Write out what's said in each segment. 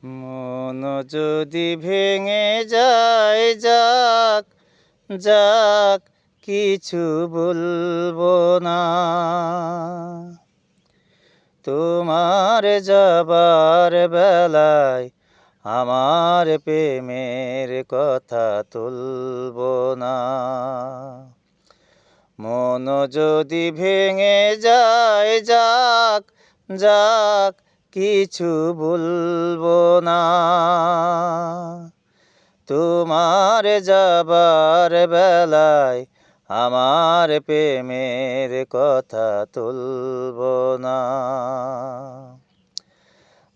মন যদি ভেঙে যায়, যাক যাক, কিছু বলবো না। তোমার যাবার বেলায় আমার প্রেমের কথা তুলবো না। মন যদি ভেঙে যায়, যাক যাক, কিছু বলবো না। তোমার যাবার বেলায় আমার প্রেমের কথা তুলবো না।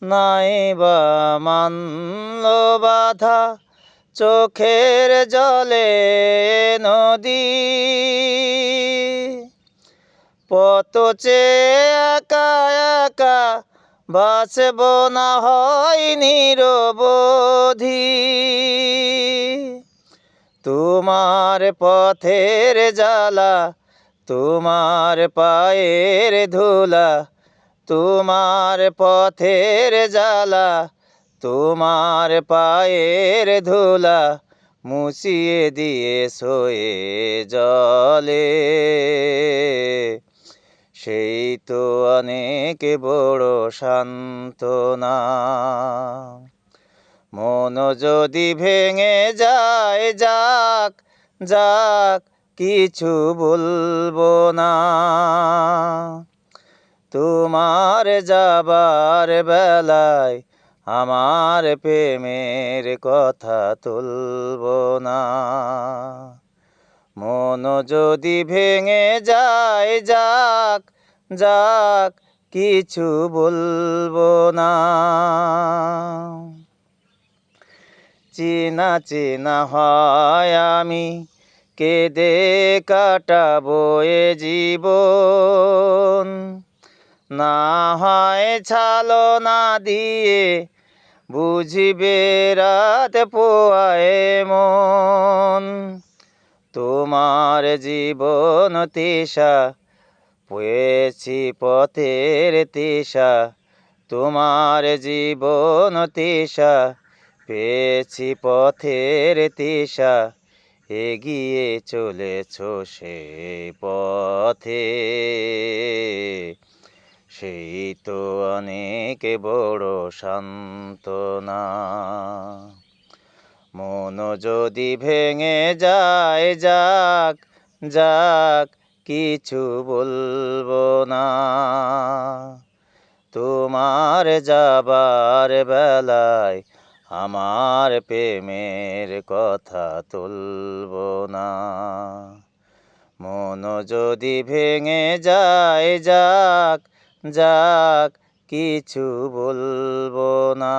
নাই বা মানল বাধা চোখের জলে নদী, পথ চেয়ে একা একা বাঁচব না হয় নিরবধি। তোমার পথের জ্বালা, তোমার পায়ের ধুলা, তোমার পথের জ্বালা, তোমার পায়ের ধুলা মুছিয়ে দিয়ে সয়ে জলে। সেই তো অনেক বড় সান্ত্বনা। মন যদি ভেঙে যায়, যাক যাক, কিছু বলবো না। তোমার যাবার বেলায় আমার প্রেমের কথা তুলবো না। মন যদি ভেঙে যায়, যাক যাক, কিছু বলবো না। চেনা চেনা হয় আমি কেঁদে কাটাবো এ জীবন, না হয় ছলনা দিয়ে বুঝিবে রাত পোয়ায় মন। তোমার জীবন তেষা পেয়েছি পথের তেষা, তোমার জীবন তেষা পেয়েছি পথের তেষা। এগিয়ে চলেছ সে পথে, সেই তো অনেক বড় সান্ত্বনা। মন যদি ভেঙে যায়, যাক যাক, কিছু বলবো না। তোমার যাবার বেলায় আমার প্রেমের কথা তুলবো না। মন যদি ভেঙে যায়, যাক যাক, কিছু বলবো না।